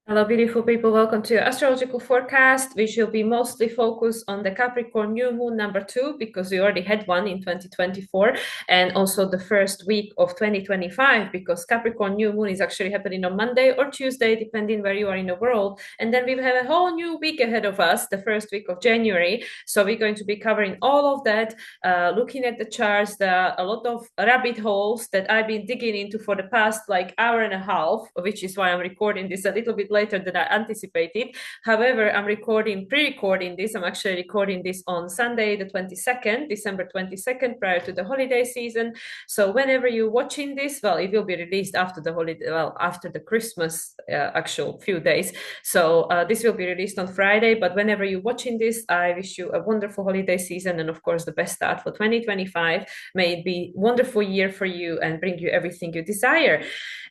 Hello, beautiful people. Welcome to Astrological Forecast, which will be mostly focused on the Capricorn New Moon number 2, because we already had one in 2024, and also the first week of 2025, because Capricorn New Moon is actually happening on Monday or Tuesday, depending where you are in the world. And then we will have a whole new week ahead of us, the first week of January. So we're going to be covering all of that, looking at the charts. There are a lot of rabbit holes that I've been digging into for the past like hour and a half, which is why I'm recording this a little bit later than I anticipated. However, I'm pre-recording this. I'm actually recording this on Sunday, the 22nd, December 22nd, prior to the holiday season. So whenever you're watching this, well, it will be released after the holiday, well, after the Christmas actual few days. So this will be released on Friday. But whenever you're watching this, I wish you a wonderful holiday season and, of course, the best start for 2025. May it be a wonderful year for you and bring you everything you desire.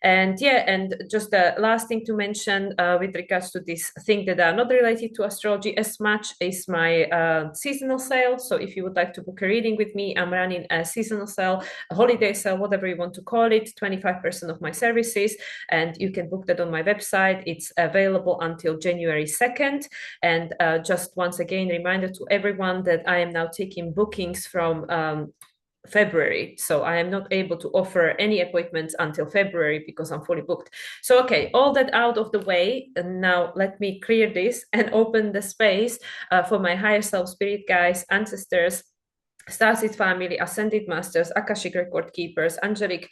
And yeah, and just the last thing to mention with regards to this thing that are not related to astrology as much is my seasonal sale. So if you would like to book a reading with me, I'm running a seasonal sale, a holiday sale, whatever you want to call it, 25% of my services. And you can book that on my website. It's available until January 2nd. And just once again, reminder to everyone that I am now taking bookings from February. So I am not able to offer any appointments until February because I'm fully booked. So, okay, all that out of the way. And now let me clear this and open the space for my higher self, spirit guides, ancestors, Starseed family, Ascended Masters, Akashic Record Keepers, Angelic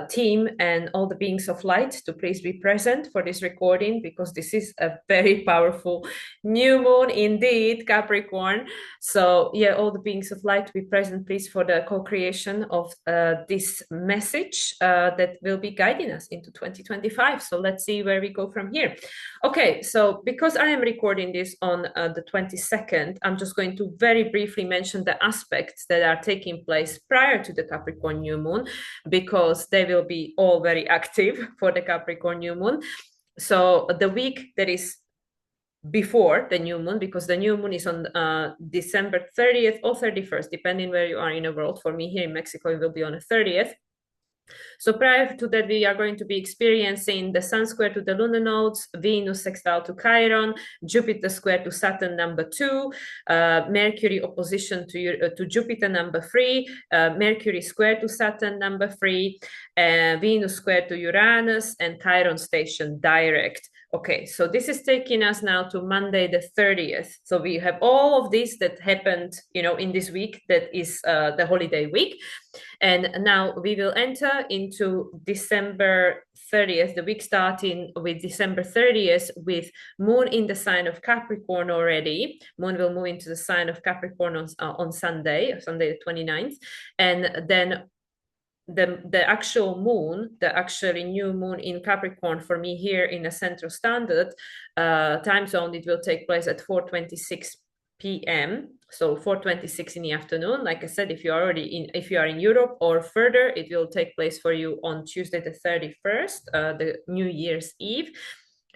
team, and all the beings of light to please be present for this recording, because this is a very powerful new moon indeed, Capricorn. So yeah, all the beings of light to be present, please, for the co-creation of this message that will be guiding us into 2025. So let's see where we go from here. Okay, so because I am recording this on the 22nd, I'm just going to very briefly mention the aspects that are taking place prior to the Capricorn New Moon, because they will be all very active for the Capricorn New Moon. So the week that is before the new moon, because the new moon is on December 30th or 31st, depending where you are in the world. For me here in Mexico, it will be on the 30th. So prior to that, we are going to be experiencing the Sun square to the lunar nodes, Venus sextile to Chiron, Jupiter square to Saturn number 2, Mercury opposition to Jupiter number 3, Mercury square to Saturn number 3, Venus square to Uranus, and Chiron station direct. Okay, so this is taking us now to Monday the 30th. So we have all of this that happened, in this week that is the holiday week. And now we will enter into December 30th, the week starting with December 30th, with Moon in the sign of Capricorn already. Moon will move into the sign of Capricorn on Sunday the 29th. And then the actual moon, the actually new moon in Capricorn for me here in a Central Standard time zone, it will take place at 4:26 p.m. So 4:26 in the afternoon. Like I said, if you are in Europe or further, it will take place for you on Tuesday the 31st, the New Year's Eve.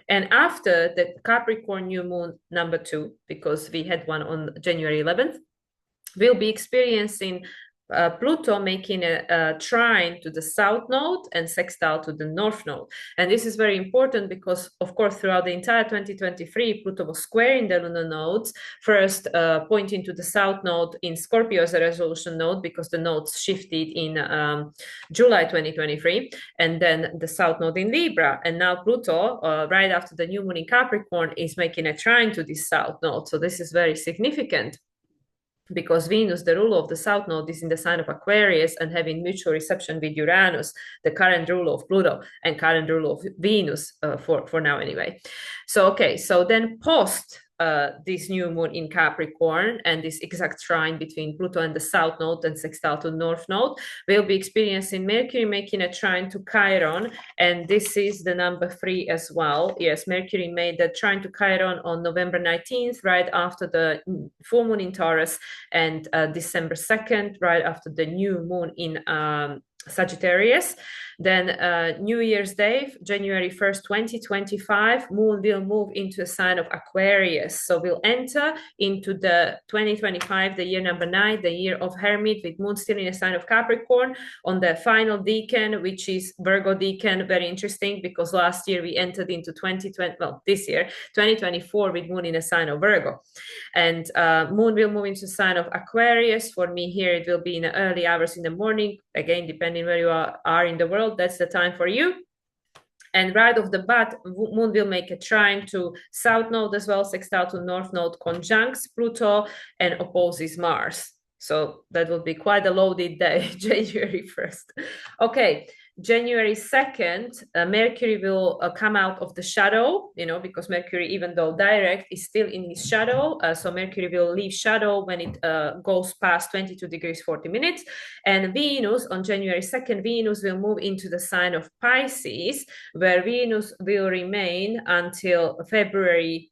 And after the Capricorn new moon number 2, because we had one on January 11th, we'll be experiencing Pluto making a trine to the south node and sextile to the north node. And this is very important because, of course, throughout the entire 2023, Pluto was squaring the lunar nodes, first pointing to the south node in Scorpio as a resolution node, because the nodes shifted in July 2023, and then the south node in Libra. And now Pluto, right after the new moon in Capricorn, is making a trine to this south node. So this is very significant, because Venus, the ruler of the south node, is in the sign of Aquarius and having mutual reception with Uranus, the current ruler of Pluto and current ruler of Venus, for now anyway. So, okay, so then post this new moon in Capricorn and this exact trine between Pluto and the south node and sextile to north node, we'll be experiencing Mercury making a trine to Chiron, and this is the number 3 as well. Yes, Mercury made the trine to Chiron on November 19th, right after the full moon in Taurus, and December 2nd, right after the new moon in Sagittarius. Then New Year's Day, January 1st, 2025, Moon will move into a sign of Aquarius. So we'll enter into the 2025, the year number 9, the year of Hermit, with Moon still in a sign of Capricorn on the final decan, which is Virgo decan. Very interesting, because last year we entered into 2020, well, this year, 2024, with Moon in a sign of Virgo. And Moon will move into a sign of Aquarius. For me here, it will be in the early hours in the morning. Again, depending where you are in the world, that's the time for you. And right off the bat, Moon will make a trine to South Node as well, sextile to North Node, conjuncts Pluto, and opposes Mars. So that will be quite a loaded day, January 1st. Okay, January 2nd, Mercury will come out of the shadow, because Mercury, even though direct, is still in his shadow. So Mercury will leave shadow when it goes past 22 degrees 40 minutes. And Venus, on January 2nd, Venus will move into the sign of Pisces, where Venus will remain until February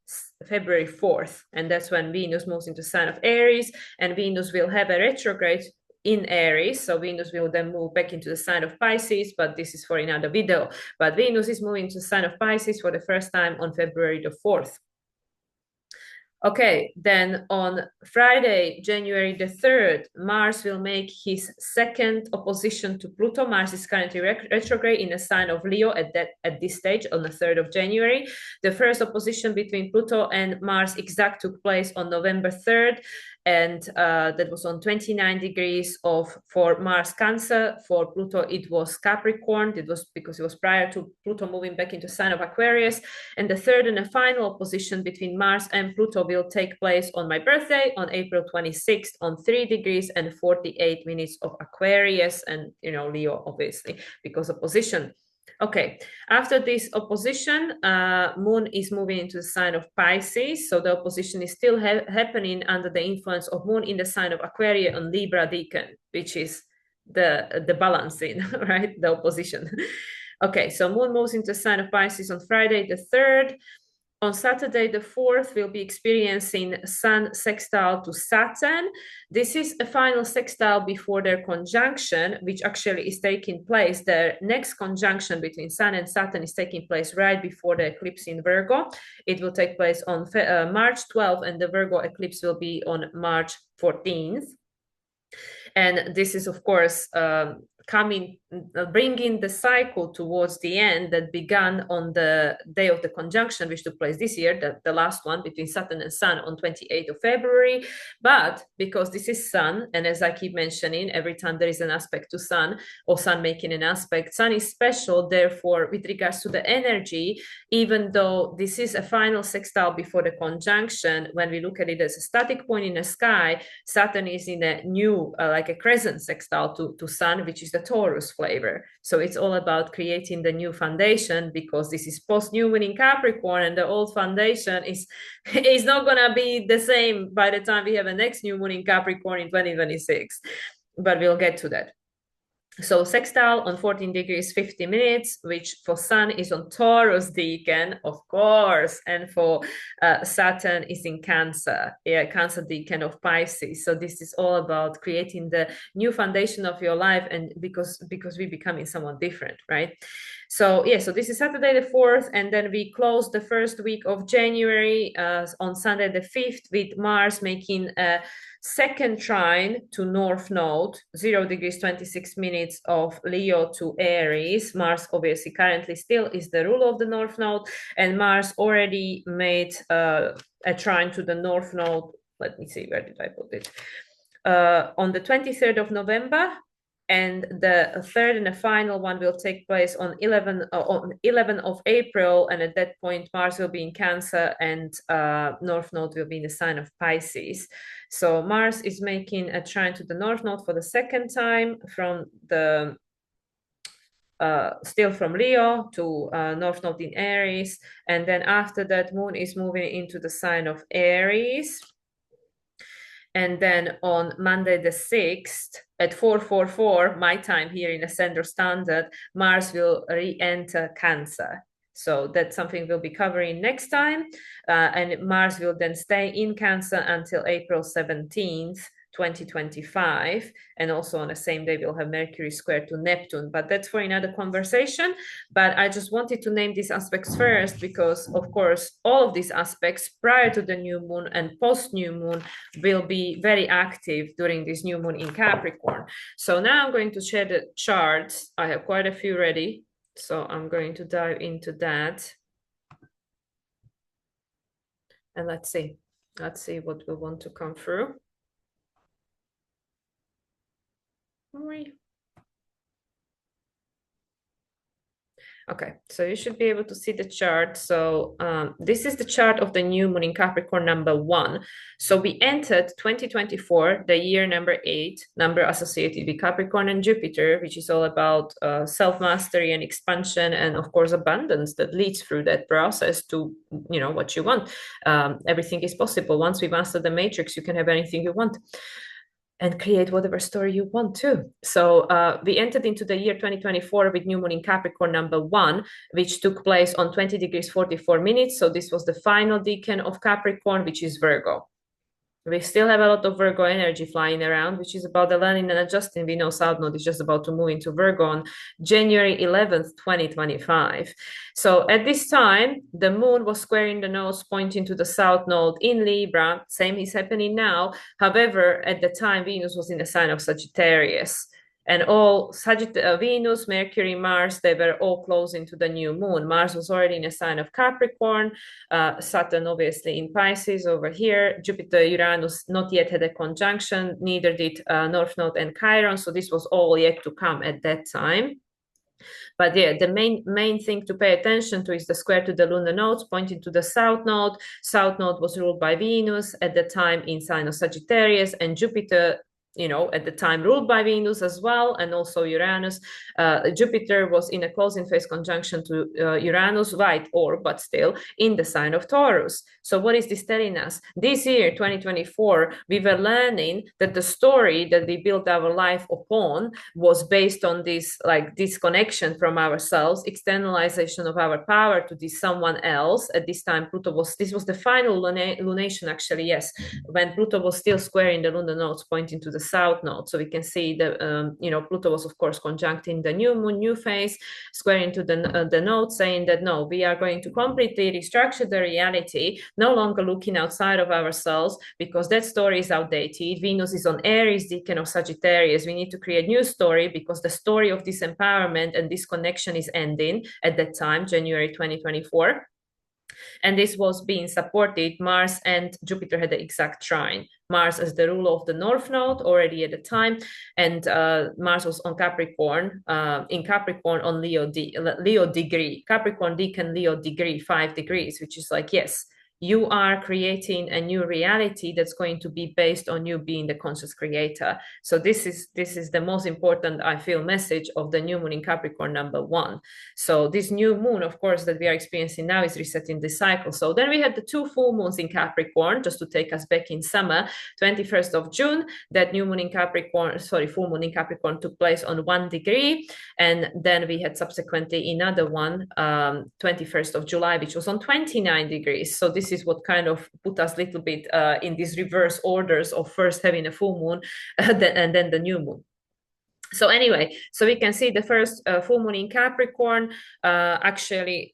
4th. And that's when Venus moves into the sign of Aries, and Venus will have a retrograde in Aries. So Venus will then move back into the sign of Pisces, but this is for another video. But Venus is moving to the sign of Pisces for the first time on February the 4th. Okay, then on Friday, January the 3rd, Mars will make his second opposition to Pluto. Mars is currently retrograde in a sign of Leo at this stage on the 3rd of January. The first opposition between Pluto and Mars exact took place on November 3rd. And that was on 29 degrees for Mars Cancer. For Pluto, it was Capricorn. It was because it was prior to Pluto moving back into sign of Aquarius. And the third and the final opposition between Mars and Pluto will take place on my birthday on April 26th on 3 degrees and 48 minutes of Aquarius, and Leo, obviously, because opposition. Okay, after this opposition, Moon is moving into the sign of Pisces. So the opposition is still happening under the influence of Moon in the sign of Aquarius on Libra decan, which is the balancing, right? The opposition. Okay, so Moon moves into the sign of Pisces on Friday the 3rd. On Saturday the 4th, we'll be experiencing Sun sextile to Saturn. This is a final sextile before their conjunction, which actually is taking place. The next conjunction between Sun and Saturn is taking place right before the eclipse in Virgo. It will take place on March 12th, and the Virgo eclipse will be on March 14th. And this is, of course, bringing the cycle towards the end that began on the day of the conjunction, which took place this year, the last one between Saturn and Sun on 28th of February. But because this is Sun, and as I keep mentioning, every time there is an aspect to Sun or Sun making an aspect, Sun is special. Therefore, with regards to the energy, even though this is a final sextile before the conjunction, when we look at it as a static point in the sky, Saturn is in a new, like a crescent sextile to Sun, which is the Taurus flavor. So it's all about creating the new foundation, because this is post-new moon in Capricorn, and the old foundation is not going to be the same by the time we have a next new moon in Capricorn in 2026. But we'll get to that. So sextile on 14 degrees 50 minutes, which for Sun is on Taurus decan, of course, and for Saturn is in Cancer, Cancer decan of Pisces. So this is all about creating the new foundation of your life, and because we're becoming someone different, right? So so this is Saturday the 4th, and then we close the first week of January on Sunday the 5th with Mars making a second trine to North Node, 0 degrees 26 minutes of Leo to Aries. Mars obviously currently still is the ruler of the North Node, and Mars already made a trine to the North Node. Let me see, where did I put it? On the 23rd of November. And the third and the final one will take place on 11 of April. And at that point, Mars will be in Cancer, and North Node will be in the sign of Pisces. So Mars is making a trine to the North Node for the second time from the still from Leo to North Node in Aries. And then after that, Moon is moving into the sign of Aries. And then on Monday the 6th at 4:44, my time here in Ascender Standard, Mars will re-enter Cancer. So that's something we'll be covering next time. And Mars will then stay in Cancer until April 17th, 2025. And also on the same day, we'll have Mercury square to Neptune, but that's for another conversation. But I just wanted to name these aspects first because, of course, all of these aspects prior to the new moon and post new moon will be very active during this new moon in Capricorn. So now I'm going to share the charts. I have quite a few ready, so I'm going to dive into that. And let's see what we want to come through. Okay, so you should be able to see the chart. So this is the chart of the new moon in Capricorn number 1. So we entered 2024, the year number 8, number associated with Capricorn and Jupiter, which is all about self-mastery and expansion and, of course, abundance that leads through that process to, you know, what you want. Everything is possible. Once we master the matrix, you can have anything you want and create whatever story you want to. So we entered into the year 2024 with new moon in Capricorn number 1, which took place on 20 degrees 44 minutes. So this was the final decan of Capricorn, which is Virgo. We still have a lot of Virgo energy flying around, which is about the learning and adjusting. We know South Node is just about to move into Virgo on January 11th, 2025. So at this time, the moon was squaring the nodes pointing to the South Node in Libra. Same is happening now. However, at the time, Venus was in the sign of Sagittarius. And all Venus, Mercury, Mars, they were all close into the new moon. Mars was already in a sign of Capricorn, Saturn obviously in Pisces over here. Jupiter, Uranus not yet had a conjunction, neither did North Node and Chiron. So this was all yet to come at that time. But yeah, the main thing to pay attention to is the square to the lunar nodes pointing to the South Node. South Node was ruled by Venus at the time in sign of Sagittarius, and Jupiter, you know, at the time ruled by Venus as well, and also Uranus. Jupiter was in a closing phase conjunction to Uranus, white orb, but still in the sign of Taurus. So what is this telling us? This year, 2024, we were learning that the story that we built our life upon was based on this like disconnection from ourselves, externalization of our power to this someone else. At this time, this was the final lunation, actually, yes, when Pluto was still squaring the lunar nodes pointing to the South Node. So we can see that, you know, Pluto was, of course, conjuncting the new moon, new phase, squaring to the node, saying that, no, we are going to completely restructure the reality, no longer looking outside of ourselves, because that story is outdated. Venus is on Aries, decan of Sagittarius. We need to create a new story because the story of disempowerment and disconnection is ending at that time, January 2024. And this was being supported. Mars and Jupiter had the exact trine. Mars as the ruler of the North Node already at the time, and Mars was on Capricorn, in Capricorn on Leo degree, Capricorn decan Leo degree, 5 degrees, which is like, yes, you are creating a new reality that's going to be based on you being the conscious creator. So this is the most important, I feel, message of the new moon in Capricorn number 1. So this new moon, of course, that we are experiencing now is resetting the cycle. So then we had the 2 full moons in Capricorn, just to take us back in summer. 21st of June, that new moon in Capricorn, full moon in Capricorn took place on 1 degree. And then we had subsequently another one, 21st of July, which was on 29 degrees. So this is what kind of put us a little bit in these reverse orders of first having a full moon and then the new moon. So anyway, so we can see the first full moon in Capricorn. Actually,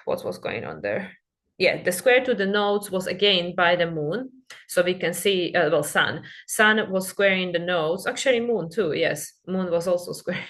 what was going on there? Yeah, the square to the nodes was again by the moon. So we can see, well, sun. Sun was squaring the nodes. Actually, moon too, yes. Moon was also squaring.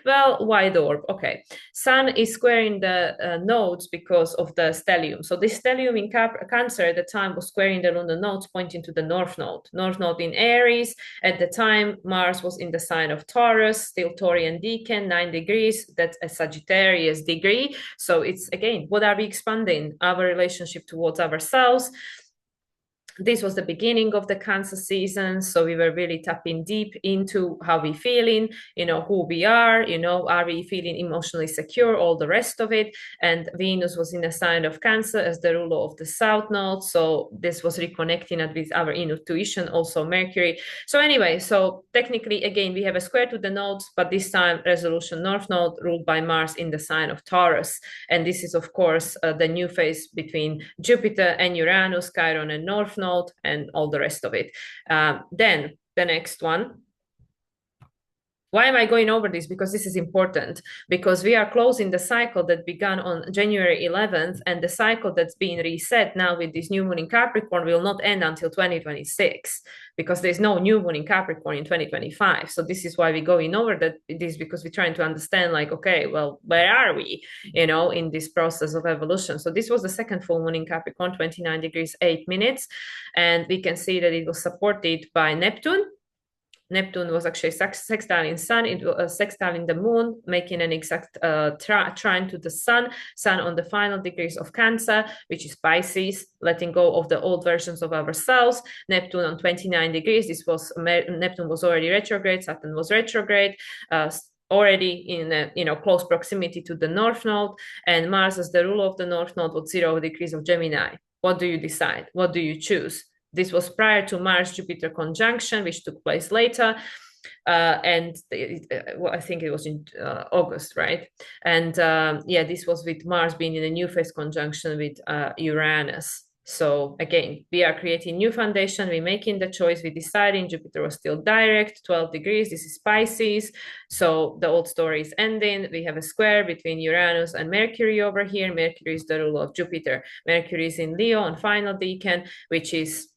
Well, wide orb, okay. Sun is squaring the nodes because of the stellium. So this stellium in Cancer at the time was squaring the lunar nodes pointing to the North Node. North Node in Aries. At the time, Mars was in the sign of Taurus, still Taurian decan, 9 degrees. That's a Sagittarius degree. So it's, again, what are we expanding? Our relationship towards ourselves. This was the beginning of the Cancer season. So we were really tapping deep into how we're feeling, you know, who we are we feeling emotionally secure, all the rest of it. And Venus was in a sign of Cancer as the ruler of the South Node. So this was reconnecting with our intuition, also Mercury. So anyway, so technically, again, we have a square to the nodes, but this time resolution North Node ruled by Mars in the sign of Taurus. And this is, of course, the new phase between Jupiter and Uranus, Chiron and North Node. Node, and all the rest of it. Then the next one. Why am I going over this? Because this is important, because we are closing the cycle that began on January 11th, and the cycle that's being reset now with this new moon in Capricorn will not end until 2026, because there's no new moon in Capricorn in 2025. So this is why we're going over this, because we're trying to understand, like, okay, well, where are we, in this process of evolution? So this was the second full moon in Capricorn, 29 degrees, 8 minutes. And we can see that it was supported by Neptune. Neptune was actually sextile in Sun, it was sextile in the Moon, making an exact trine to the Sun on the final degrees of Cancer, which is Pisces, letting go of the old versions of ourselves. Neptune on 29 degrees, Neptune was already retrograde, Saturn was retrograde, already in close proximity to the North Node, and Mars as the ruler of the North Node with 0 degrees of Gemini. What do you decide? What do you choose? This was prior to Mars-Jupiter conjunction, which took place later. I think it was in August, right? And this was with Mars being in a new phase conjunction with Uranus. So again, we are creating new foundation. We're making the choice. We're deciding. Jupiter was still direct, 12 degrees. This is Pisces. So the old story is ending. We have a square between Uranus and Mercury over here. Mercury is the ruler of Jupiter. Mercury is in Leo on final decan, which is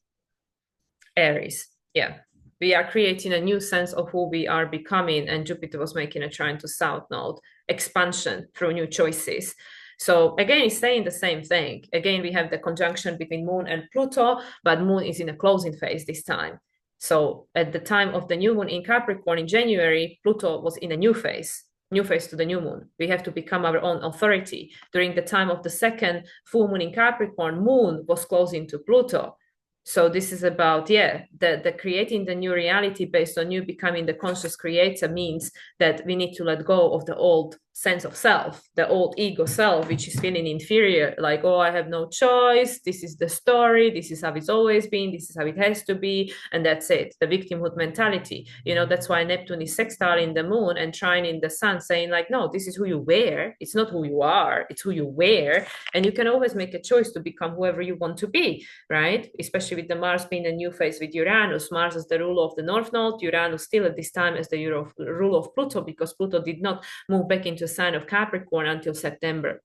Aries. Yeah, we are creating a new sense of who we are becoming, and Jupiter was making a trine to South Node, expansion through new choices. So again, it's saying the same thing. Again, we have the conjunction between Moon and Pluto, but Moon is in a closing phase this time. So at the time of the new Moon in Capricorn in January, Pluto was in a new phase to the new moon. We have to become our own authority. During the time of the second full moon in Capricorn, Moon was closing to Pluto. So this is about, the creating the new reality based on you becoming the conscious creator means that we need to let go of the old sense of self, the old ego self, which is feeling inferior, like, oh, I have no choice, this is the story, this is how it's always been, this is how it has to be, and that's it, the victimhood mentality. That's why Neptune is sextile in the moon and trine in the sun, saying like, no, this is who you were, it's not who you are, it's who you were, and you can always make a choice to become whoever you want to be, right? Especially with the Mars being a new phase with Uranus. Mars is the ruler of the North Node, Uranus still at this time as the ruler of Pluto, because Pluto did not move back into sign of Capricorn until September.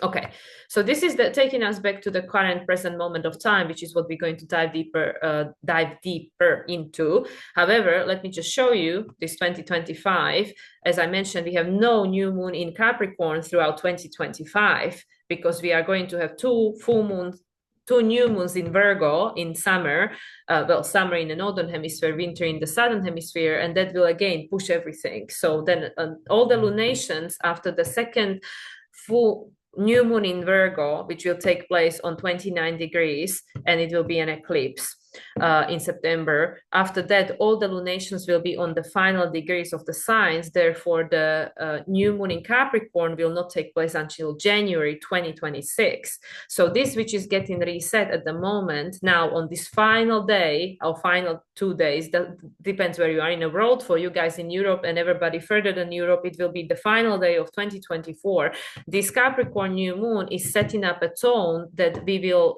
Okay, so this is taking us back to the current present moment of time, which is what we're going to dive deeper into. However, let me just show you this 2025. As I mentioned, we have no new moon in Capricorn throughout 2025, because we are going to have two new moons in Virgo in summer, summer in the northern hemisphere, winter in the southern hemisphere, and that will again push everything. So then all the lunations after the second full new moon in Virgo, which will take place on 29 degrees, and it will be an eclipse in September. After that, all the lunations will be on the final degrees of the signs. Therefore, the new moon in Capricorn will not take place until January 2026. So this, which is getting reset at the moment, now on this final day, or final 2 days, that depends where you are in the world. For you guys in Europe and everybody further than Europe, it will be the final day of 2024. This Capricorn new moon is setting up a tone that we will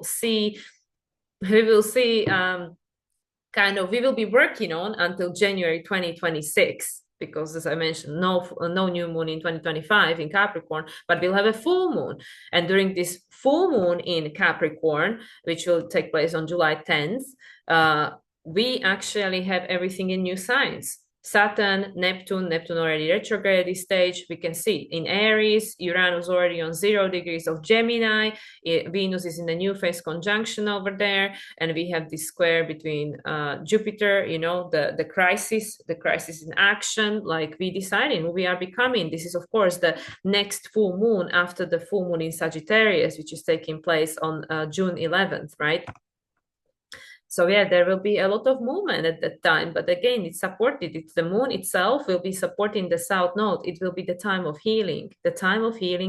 be working on until January 2026, because as I mentioned, no new moon in 2025 in Capricorn, but we'll have a full moon. And during this full moon in Capricorn, which will take place on July 10th, we actually have everything in new signs. Saturn, Neptune already retrograde at this stage. We can see in Aries, Uranus already on 0 degrees of Gemini. Venus is in a new phase conjunction over there. And we have this square between Jupiter, the crisis in action, like we deciding who we are becoming. This is, of course, the next full moon after the full moon in Sagittarius, which is taking place on June 11th, right? So yeah, there will be a lot of movement at that time. But again, it's supported. It's the moon itself will be supporting the south node. It will be the time of healing,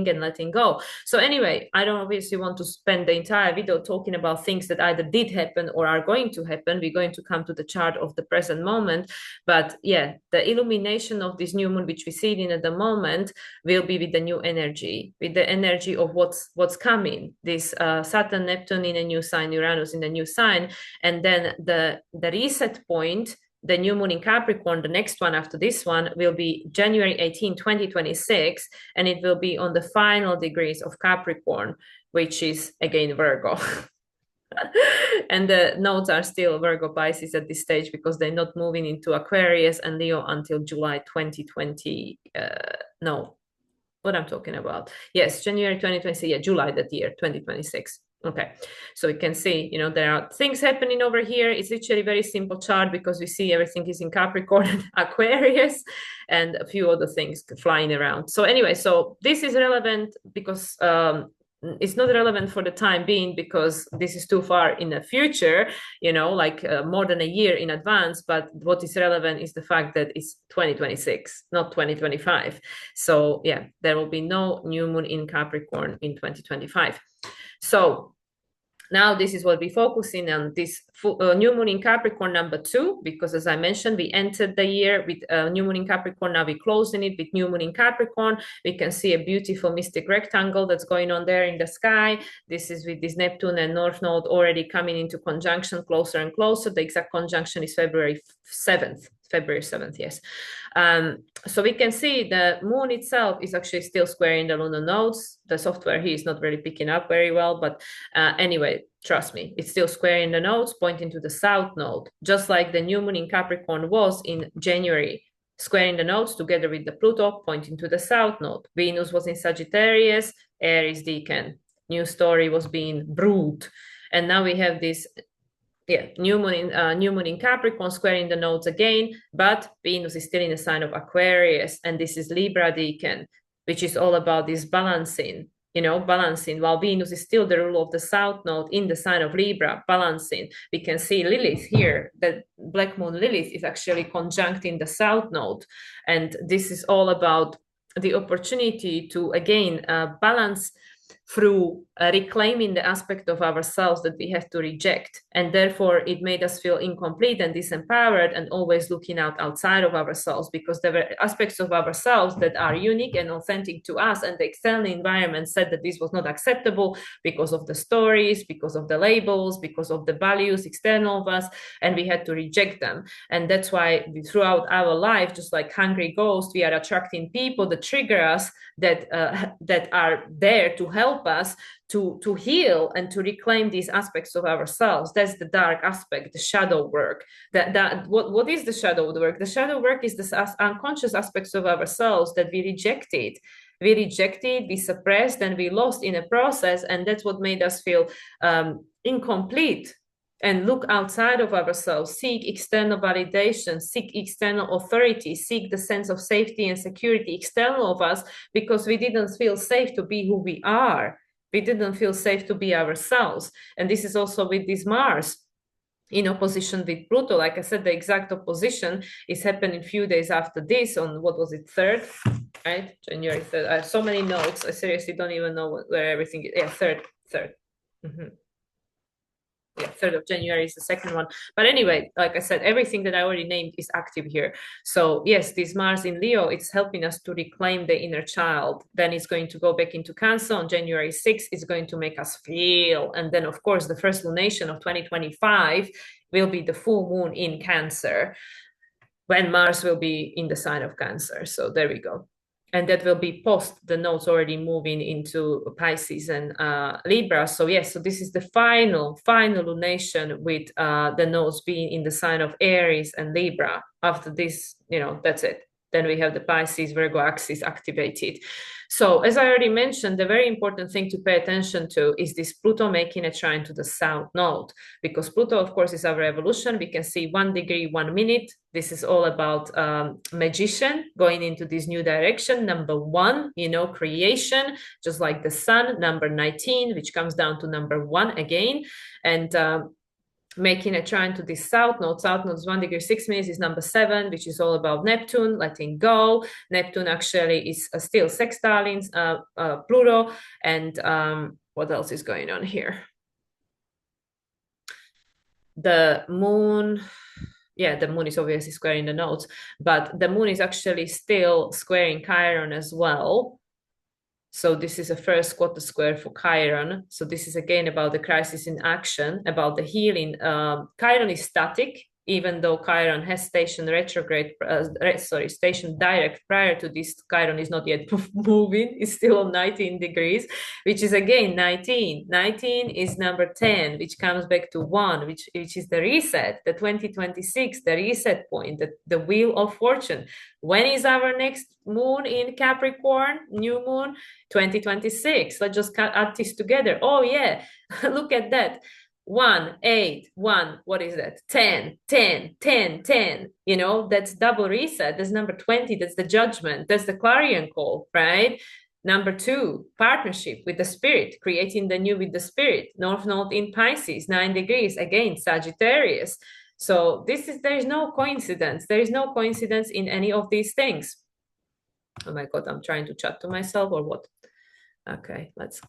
and letting go. So anyway, I don't obviously want to spend the entire video talking about things that either did happen or are going to happen. We're going to come to the chart of the present moment. But yeah, the illumination of this new moon, which we see in at the moment, will be with the new energy, with the energy of what's coming. This Saturn, Neptune in a new sign, Uranus in a new sign. And then the reset point, the new moon in Capricorn, the next one after this one, will be January 18, 2026. And it will be on the final degrees of Capricorn, which is again Virgo. And the nodes are still Virgo Pisces at this stage because they're not moving into Aquarius and Leo until July 2020. No, what I'm talking about. Yes, January 2026, yeah, July that year, 2026. Okay, so we can see, there are things happening over here. It's literally a very simple chart because we see everything is in Capricorn and Aquarius and a few other things flying around. So anyway, so this is relevant because it's not relevant for the time being because this is too far in the future, like more than a year in advance. But what is relevant is the fact that it's 2026, not 2025. So yeah, there will be no new moon in Capricorn in 2025. So now this is what we're focusing on, this new moon in Capricorn number 2, because as I mentioned, we entered the year with new moon in Capricorn. Now we're closing it with new moon in Capricorn. We can see a beautiful mystic rectangle that's going on there in the sky. This is with this Neptune and North Node already coming into conjunction closer and closer. The exact conjunction is February 7th, yes. So we can see the moon itself is actually still squaring the lunar nodes. The software here is not really picking up very well, but anyway, trust me, it's still squaring the nodes, pointing to the south node, just like the new moon in Capricorn was in January, squaring the nodes together with the Pluto, pointing to the south node. Venus was in Sagittarius, Aries decan. New story was being brewed. And now we have this new moon in Capricorn squaring the nodes again, but Venus is still in the sign of Aquarius, and this is Libra decan, which is all about this balancing, while Venus is still the ruler of the south node in the sign of Libra, balancing. We can see Lilith here, that black moon Lilith is actually conjuncting the south node, and this is all about the opportunity to again balance through reclaiming the aspect of ourselves that we have to reject. And therefore, it made us feel incomplete and disempowered and always looking outside of ourselves, because there were aspects of ourselves that are unique and authentic to us. And the external environment said that this was not acceptable because of the stories, because of the labels, because of the values external of us, and we had to reject them. And that's why throughout our life, just like hungry ghosts, we are attracting people that trigger us, that are there to help us to heal and to reclaim these aspects of ourselves. That's the dark aspect, the shadow work. What is the shadow work? The shadow work is the unconscious aspects of ourselves that we rejected. We suppressed, and we lost in a process, and that's what made us feel incomplete. And look outside of ourselves, seek external validation, seek external authority, seek the sense of safety and security external of us, because we didn't feel safe to be who we are. We didn't feel safe to be ourselves. And this is also with this Mars in opposition with Pluto. Like I said, the exact opposition is happening a few days after this on, what was it, 3rd, right? January 3rd. I have so many notes. I seriously don't even know where everything is. Yeah, 3rd. Mm-hmm. Yeah, 3rd of January is the second one. But anyway, like I said, everything that I already named is active here. So yes, this Mars in Leo, it's helping us to reclaim the inner child. Then it's going to go back into Cancer on January 6th. It's going to make us feel. And then, of course, the first lunation of 2025 will be the full moon in Cancer, when Mars will be in the sign of Cancer. So there we go. And that will be post the nodes already moving into Pisces and Libra. So yes, so this is the final lunation with the nodes being in the sign of Aries and Libra. After this, that's it. Then we have the Pisces Virgo axis activated. So as I already mentioned, the very important thing to pay attention to is this Pluto making a trine to the south node, because Pluto, of course, is our evolution. We can see 1 degree, 1 minute. This is all about magician going into this new direction. Number 1, creation, just like the sun. Number 19, which comes down to number 1 again. And making a trine to this south node. South node is 1 degree 6 minutes, is number 7, which is all about Neptune, letting go. Neptune actually is still sextiling Pluto. And what else is going on here? The moon, yeah, the moon is obviously squaring the nodes, but the moon is actually still squaring Chiron as well. So this is a first quarter square for Chiron. So this is again about the crisis in action, about the healing. Chiron is static, even though Chiron has stationed retrograde, stationed direct prior to this. Chiron is not yet moving, it's still on 19 degrees, which is again 19. 19 is number 10, which comes back to 1, which is the reset, the 2026, the reset point, the wheel of fortune. When is our next moon in Capricorn, new moon? 2026. Let's just add this together. Oh, yeah, look at that. 1, 8, 1, what is that? 10, 10, 10, 10. You know, that's double reset. That's number 20. That's the judgment. That's the clarion call, right? Number 2, partnership with the spirit, creating the new with the spirit. North Node in Pisces, 9 degrees. Again, Sagittarius. So there is no coincidence. There is no coincidence in any of these things. Oh my God, I'm trying to chat to myself or what? Okay, let's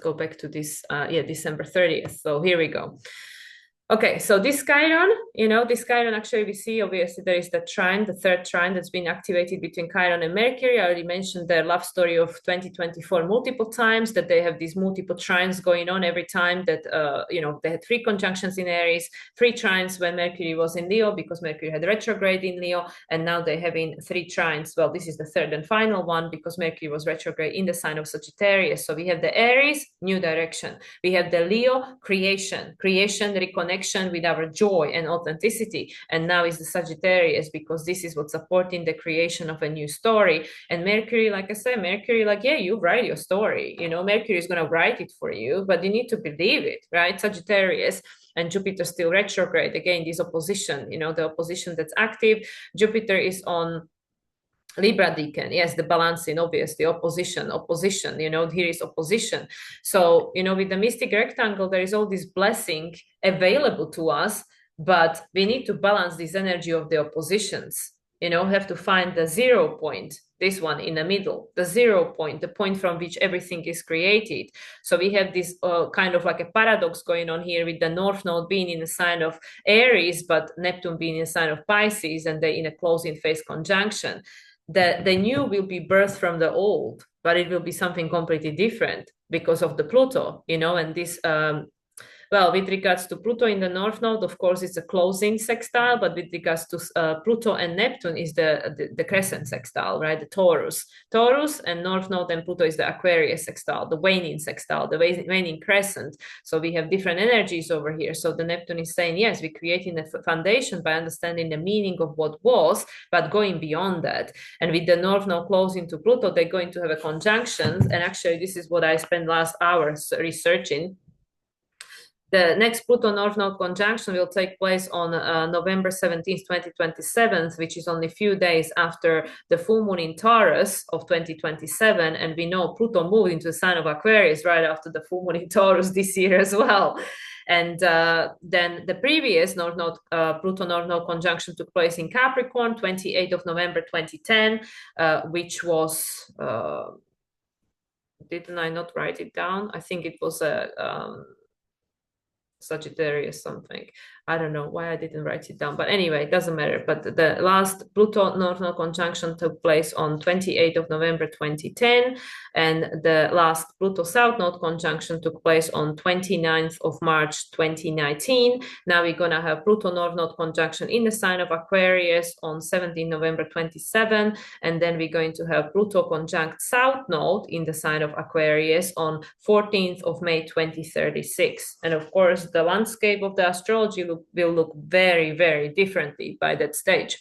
go back to this, December 30th. So here we go. Okay, so this Chiron, this Chiron, actually we see, obviously, there is the trine, the third trine that's been activated between Chiron and Mercury. I already mentioned their love story of 2024 multiple times, that they have these multiple trines going on every time that, they had 3 conjunctions in Aries, 3 trines when Mercury was in Leo, because Mercury had retrograde in Leo, and now they're having 3 trines. Well, this is the third and final one because Mercury was retrograde in the sign of Sagittarius. So we have the Aries, new direction. We have the Leo, creation, reconnection with our joy and authenticity. And now is the Sagittarius, because this is what's supporting the creation of a new story. And Mercury, like I said, you write your story. Mercury is going to write it for you, but you need to believe it, right? Sagittarius. And Jupiter still retrograde. Again, this opposition, the opposition that's active. Jupiter is on Libra decan, yes, the balancing, obviously, opposition, here is opposition. So, with the mystic rectangle, there is all this blessing available to us, but we need to balance this energy of the oppositions. We have to find the 0 point, this one in the middle, the 0 point, the point from which everything is created. So we have this kind of like a paradox going on here, with the North Node being in the sign of Aries, but Neptune being in the sign of Pisces, and they're in a closing phase conjunction. The new will be birthed from the old, but it will be something completely different because of the Pluto, and this with regards to Pluto in the North Node, of course, it's a closing sextile, but with regards to Pluto and Neptune is the crescent sextile, right? The Taurus and North Node and Pluto is the Aquarius sextile, the waning sextile, the waning crescent. So we have different energies over here. So the Neptune is saying, yes, we're creating a foundation by understanding the meaning of what was, but going beyond that. And with the North Node closing to Pluto, they're going to have a conjunction. And actually, this is what I spent last hours researching. The next Pluto North Node conjunction will take place on November 17th, 2027, which is only a few days after the full moon in Taurus of 2027. And we know Pluto moved into the sign of Aquarius right after the full moon in Taurus this year as well. And then the previous Pluto North Node conjunction took place in Capricorn, 28th of November 2010, which was, didn't I not write it down? I think it was a Sagittarius something. I don't know why I didn't write it down, but anyway, it doesn't matter. But the last Pluto North Node conjunction took place on 28th of November 2010, and the last Pluto South Node conjunction took place on 29th of March 2019. Now we're gonna have Pluto North Node conjunction in the sign of Aquarius on 17th November 27, and then we're going to have Pluto conjunct South Node in the sign of Aquarius on 14th of May 2036. And of course, the landscape of the astrology will look very, very differently by that stage.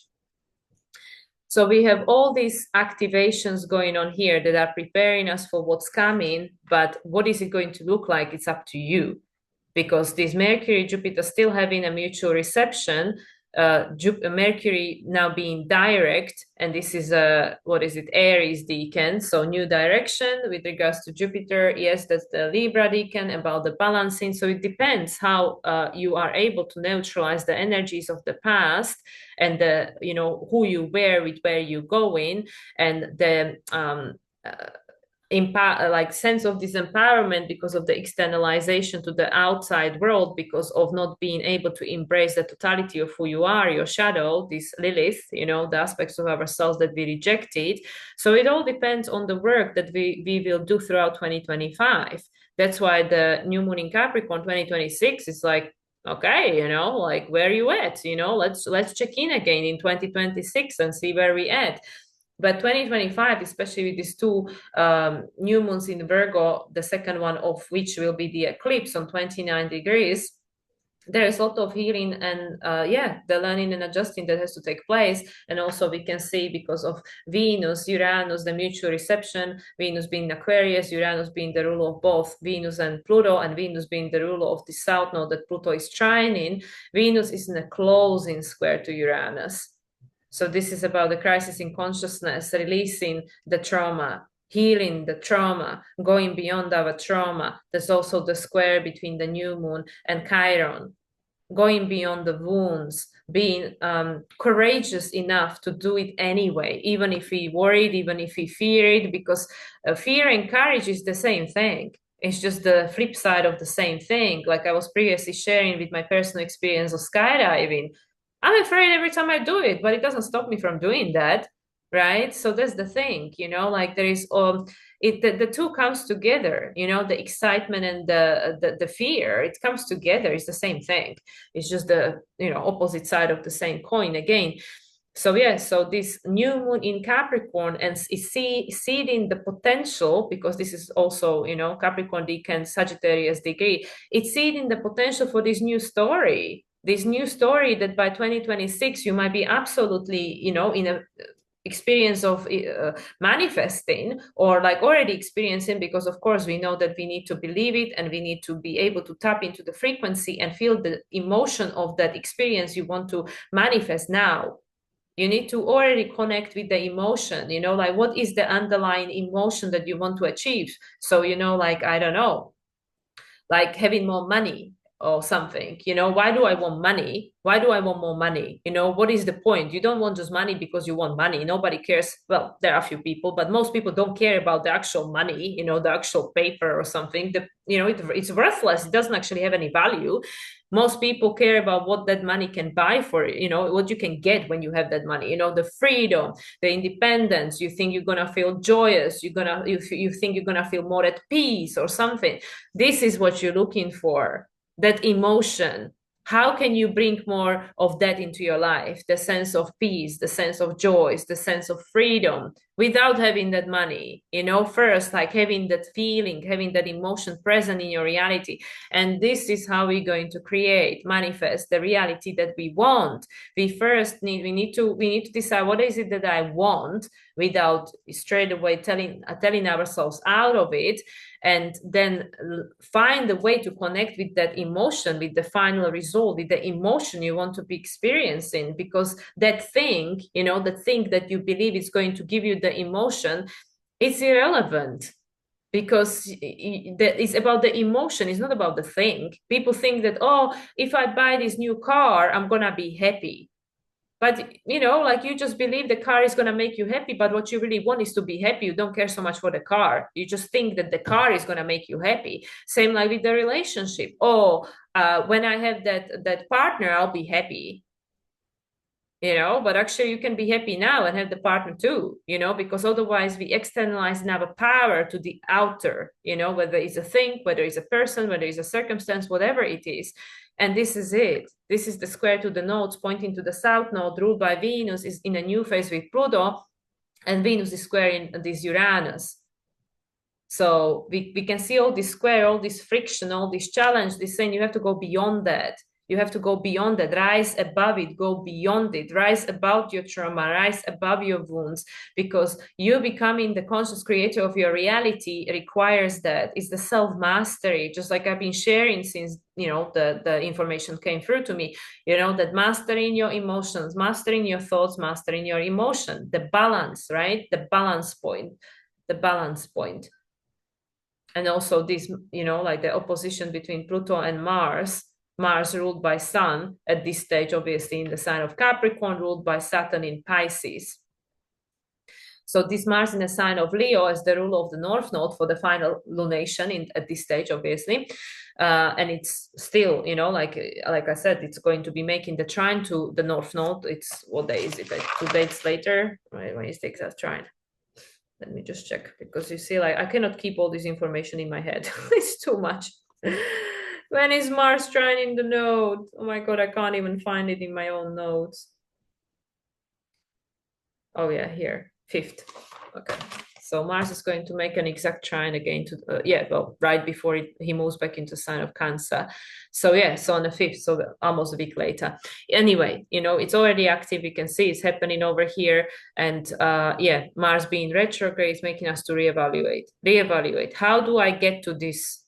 So we have all these activations going on here that are preparing us for what's coming, but what is it going to look like? It's up to you, because this Mercury, Jupiter still having a mutual reception. Mercury now being direct, and this is what is it, Aries decan, so new direction with regards to Jupiter. Yes, that's the Libra decan about the balancing. So it depends how you are able to neutralize the energies of the past, and the, you know, who you were with, where you go in, and the like sense of disempowerment because of the externalization to the outside world, because of not being able to embrace the totality of who you are, your shadow, this Lilith, you know, the aspects of ourselves that we rejected. So it all depends on the work that we will do throughout 2025. That's why the new moon in Capricorn 2026 is like, okay, you know, like, where are you at? You know, let's check in again in 2026 and see where we at. But 2025, especially with these two new moons in Virgo, the second one of which will be the eclipse on 29 degrees, there is a lot of healing and the learning and adjusting that has to take place. And also we can see, because of Venus, Uranus, the mutual reception, Venus being Aquarius, Uranus being the ruler of both Venus and Pluto, and Venus being the ruler of the south node that Pluto is trining. Venus is in a closing square to Uranus. So this is about the crisis in consciousness, releasing the trauma, healing the trauma, going beyond our trauma. There's also the square between the new moon and Chiron, going beyond the wounds, being courageous enough to do it anyway, even if we worried, even if we feared, because fear and courage is the same thing. It's just the flip side of the same thing. Like I was previously sharing with my personal experience of skydiving. I'm afraid every time I do it, but it doesn't stop me from doing that, right? So that's the thing, you know, like there is the two comes together, you know, the excitement and the fear, it comes together. It's the same thing. It's just the, you know, opposite side of the same coin again. So yeah, so this new moon in Capricorn and is seeding the potential, because this is also, you know, Capricorn decan Sagittarius degree. It's seeding the potential for this new story. This new story that by 2026 you might be absolutely, you know, in a experience of manifesting, or like already experiencing, because of course we know that we need to believe it and we need to be able to tap into the frequency and feel the emotion of that experience you want to manifest now. You need to already connect with the emotion, you know, like what is the underlying emotion that you want to achieve. So, you know, like, I don't know, like having more money or something, you know, why do I want money? Why do I want more money? You know, what is the point? You don't want just money because you want money. Nobody cares. Well, there are a few people, but most people don't care about the actual money, you know, the actual paper or something. You know, it's worthless. It doesn't actually have any value. Most people care about what that money can buy for, you know, what you can get when you have that money, you know, the freedom, the independence. You think you're gonna feel joyous, you think you're gonna feel more at peace or something. This is what you're looking for, that emotion. How can you bring more of that into your life? The sense of peace, the sense of joy, the sense of freedom, without having that money, you know, first, like having that feeling, having that emotion present in your reality. And this is how we're going to create, manifest the reality that we want. We need to decide, what is it that I want, without straight away telling ourselves out of it, and then find a way to connect with that emotion, with the final result, with the emotion you want to be experiencing. Because that thing, you know, the thing that you believe is going to give you the emotion, it's irrelevant, because it's about the emotion. It's not about the thing. People think that, oh, if I buy this new car, I'm gonna be happy. But, you know, like, you just believe the car is going to make you happy, but what you really want is to be happy. You don't care so much for the car. You just think that the car is going to make you happy. Same like with the relationship. Oh, when I have that partner, I'll be happy. You know, but actually you can be happy now and have the partner too, you know, because otherwise we externalize our power to the outer, you know, whether it's a thing, whether it's a person, whether it's a circumstance, whatever it is. And this is it. This is the square to the nodes pointing to the south node, ruled by Venus, is in a new phase with Pluto, and Venus is squaring this Uranus. So we can see all this square, all this friction, all this challenge, this saying you have to go beyond that. You have to go beyond that, rise above it, go beyond it, rise above your trauma, rise above your wounds, because you becoming the conscious creator of your reality requires that. It's the self-mastery, just like I've been sharing since, the information came through to me, that mastering your emotions, mastering your thoughts, mastering your emotion, the balance, right? The balance point, the balance point. And also this, like the opposition between Pluto and Mars ruled by Sun at this stage, obviously in the sign of Capricorn, ruled by Saturn in Pisces. So this Mars in the sign of Leo as the ruler of the North Node for the final lunation at this stage, obviously. And it's still, like I said, it's going to be making the trine to the North Node. It's, what day is it? Like 2 days later, right? When is the exact trine? Let me just check, because you see, like, I cannot keep all this information in my head. It's too much. When is Mars trine in the node? Oh my God, I can't even find it in my own notes. Oh yeah, here, 5th. Okay. So Mars is going to make an exact trine again to, right before he moves back into sign of Cancer. So yeah, so on the 5th, so almost a week later. Anyway, it's already active. You can see it's happening over here. And Mars being retrograde is making us to reevaluate. How do I get to this?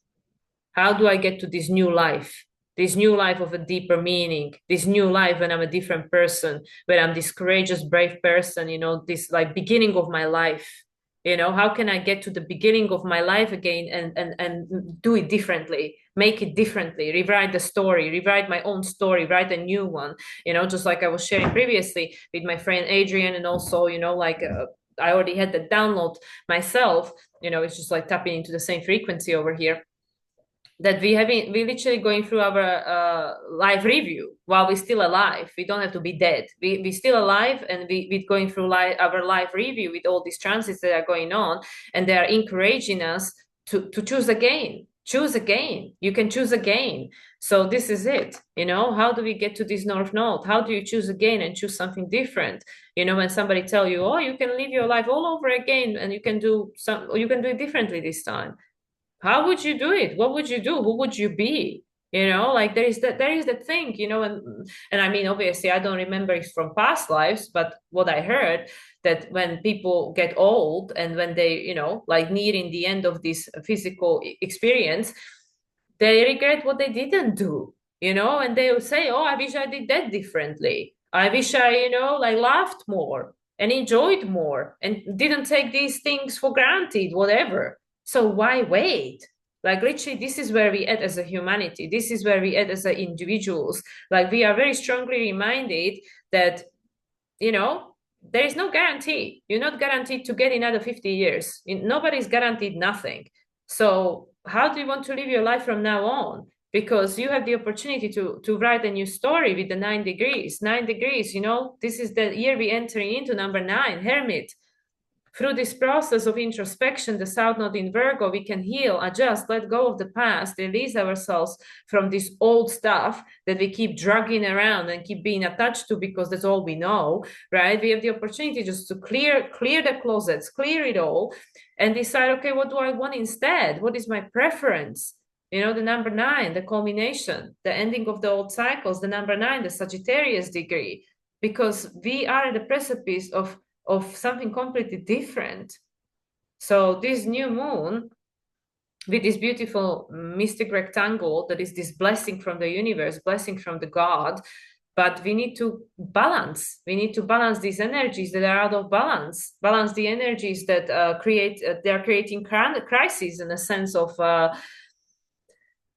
How do I get to this new life? This new life of a deeper meaning, this new life when I'm a different person, when I'm this courageous, brave person, this like beginning of my life. How can I get to the beginning of my life again and do it differently, make it differently, rewrite the story, rewrite my own story, write a new one, just like I was sharing previously with my friend Adrian. And also, I already had the download myself, it's just like tapping into the same frequency over here, that we literally going through our life review while we're still alive. We don't have to be dead. We're still alive, and we're going through our life review with all these transits that are going on, and they are encouraging us to choose again. Choose again. You can choose again. So this is it. How do we get to this North Node? How do you choose again and choose something different? When somebody tell you, oh, you can live your life all over again, and you can do it differently this time. How would you do it? What would you do? Who would you be? Like there is that thing, and I mean, obviously I don't remember it from past lives, but what I heard, that when people get old and when they, like nearing the end of this physical experience, they regret what they didn't do, and they will say, oh, I wish I did that differently. I wish I, like laughed more and enjoyed more and didn't take these things for granted, whatever. So why wait? Like literally, this is where we at as a humanity. This is where we at as a individuals. Like we are very strongly reminded that, there is no guarantee. You're not guaranteed to get another 50 years. Nobody's guaranteed nothing. So how do you want to live your life from now on? Because you have the opportunity to write a new story with the 9 degrees. 9 degrees, this is the year we're entering into, number 9, Hermit. Through this process of introspection, the South Node in Virgo, we can heal, adjust, let go of the past, release ourselves from this old stuff that we keep dragging around and keep being attached to because that's all we know, right? We have the opportunity just to clear the closets, clear it all, and decide, okay, what do I want instead? What is my preference? The number 9, the culmination, the ending of the old cycles, the number 9, the Sagittarius degree, because we are at the precipice of something completely different. So this new moon with this beautiful mystic rectangle, that is this blessing from the universe, blessing from the God, but we need to balance. We need to balance these energies that are out of balance the energies that they're creating crises in a sense of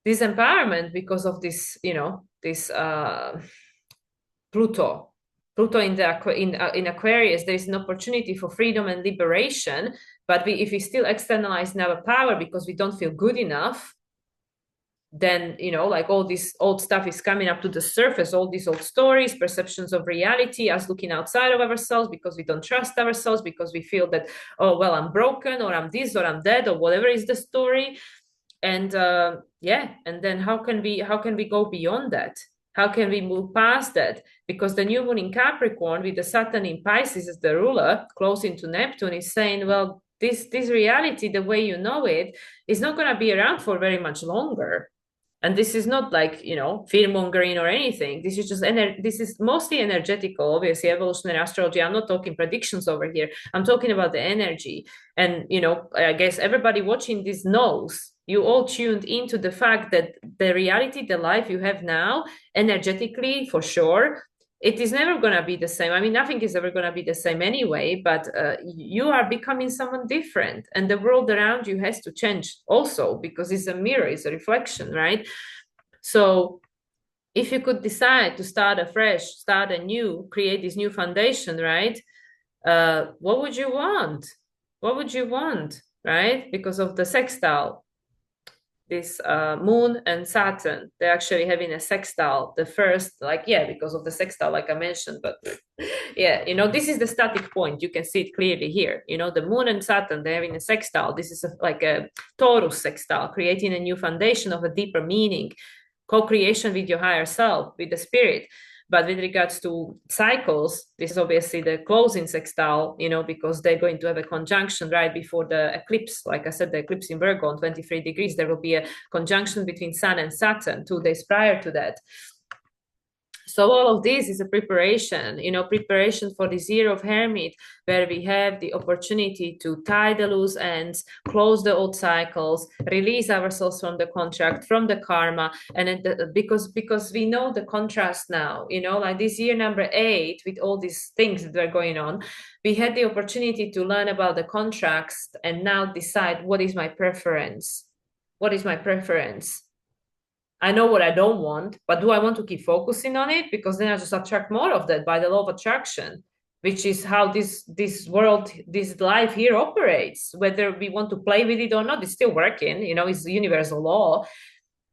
disempowerment because of this, this Pluto in Aquarius. There is an opportunity for freedom and liberation, but if we still externalize our power because we don't feel good enough, then like all this old stuff is coming up to the surface, all these old stories, perceptions of reality, us looking outside of ourselves because we don't trust ourselves, because we feel that, oh well, I'm broken, or I'm this, or I'm that, or whatever is the story. And and then how can we go beyond that? How can we move past that? Because the new moon in Capricorn with the Saturn in Pisces as the ruler, close into Neptune, is saying, well, this reality, the way you know it, is not going to be around for very much longer. And this is not like, fear mongering or anything. This is just, this is mostly energetical. Obviously, evolutionary astrology, I'm not talking predictions over here. I'm talking about the energy. And, I guess everybody watching this knows, you all tuned into the fact that the reality, the life you have now, energetically, for sure, it is never going to be the same. I mean, nothing is ever going to be the same anyway, but you are becoming someone different. And the world around you has to change also, because it's a mirror, it's a reflection, right? So if you could decide to start afresh, start anew, create this new foundation, right? What would you want? What would you want, right? Because of the sextile, this moon and Saturn, they're actually having a sextile, the first, because of the sextile, like I mentioned, but yeah, this is the static point. You can see it clearly here. The moon and Saturn, they're having a sextile. This is like a Taurus sextile, creating a new foundation of a deeper meaning, co-creation with your higher self, with the spirit. But with regards to cycles, this is obviously the closing sextile, because they're going to have a conjunction right before the eclipse. Like I said, the eclipse in Virgo on 23 degrees, there will be a conjunction between Sun and Saturn 2 days prior to that. So all of this is a preparation, preparation for this year of Hermit, where we have the opportunity to tie the loose ends, close the old cycles, release ourselves from the contract, from the karma, and because we know the contrast now, like this year number 8, with all these things that are going on, we had the opportunity to learn about the contracts and now decide what is my preference. What is my preference? I know what I don't want, but do I want to keep focusing on it? Because then I just attract more of that by the law of attraction, which is how this world, this life here operates. Whether we want to play with it or not, it's still working. It's the universal law.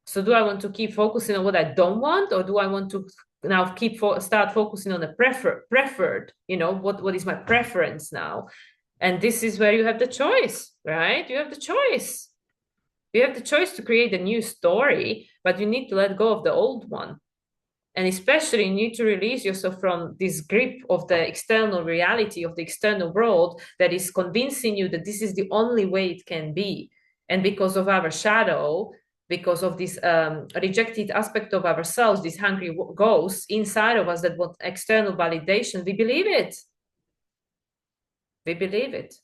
So do I want to keep focusing on what I don't want, or do I want to now start focusing on the preferred? What is my preference now? And this is where you have the choice, right? You have the choice. You have the choice to create a new story, but you need to let go of the old one. And especially you need to release yourself from this grip of the external reality, of the external world that is convincing you that this is the only way it can be. And because of our shadow, because of this rejected aspect of ourselves, this hungry ghost inside of us that want external validation, we believe it. We believe it.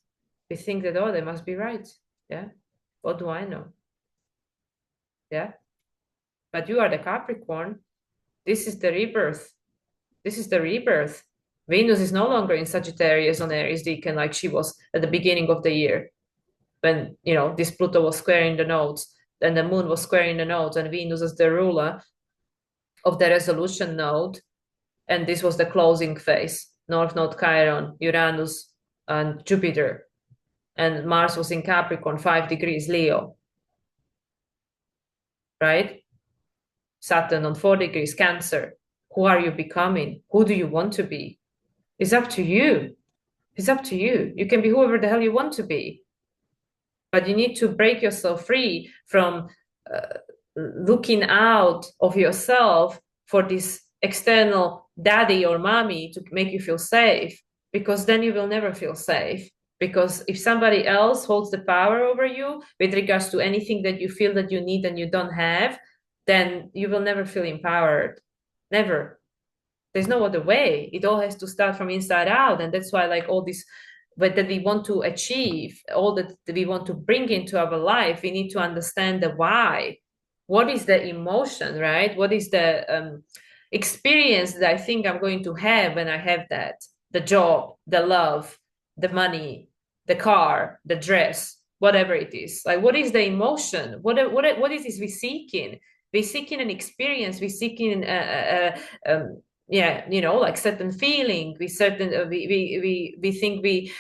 We think that, oh, they must be right. Yeah. What do I know? Yeah. But you are the Capricorn. This is the rebirth. This is the rebirth. Venus is no longer in Sagittarius on Aries Decan like she was at the beginning of the year, when this Pluto was squaring the nodes, and the moon was squaring the nodes, and Venus is the ruler of the resolution node, and this was the closing phase. North Node Chiron, Uranus, and Jupiter, and Mars was in Capricorn, 5 degrees Leo, right? Saturn on 4 degrees Cancer. Who are you becoming? Who do you want to be? It's up to you. It's up to you. You can be whoever the hell you want to be. But you need to break yourself free from looking out of yourself for this external daddy or mommy to make you feel safe, because then you will never feel safe. Because if somebody else holds the power over you with regards to anything that you feel that you need and you don't have, then you will never feel empowered. Never. There's no other way. It all has to start from inside out. And that's why all this that we want to achieve, all that we want to bring into our life, we need to understand the why. What is the emotion, right? What is the experience that I think I'm going to have when I have that? The job, the love, the money, the car, the dress, whatever it is. What is the emotion? What is this we seeking? We're seeking an experience. We're seeking certain feeling. We think we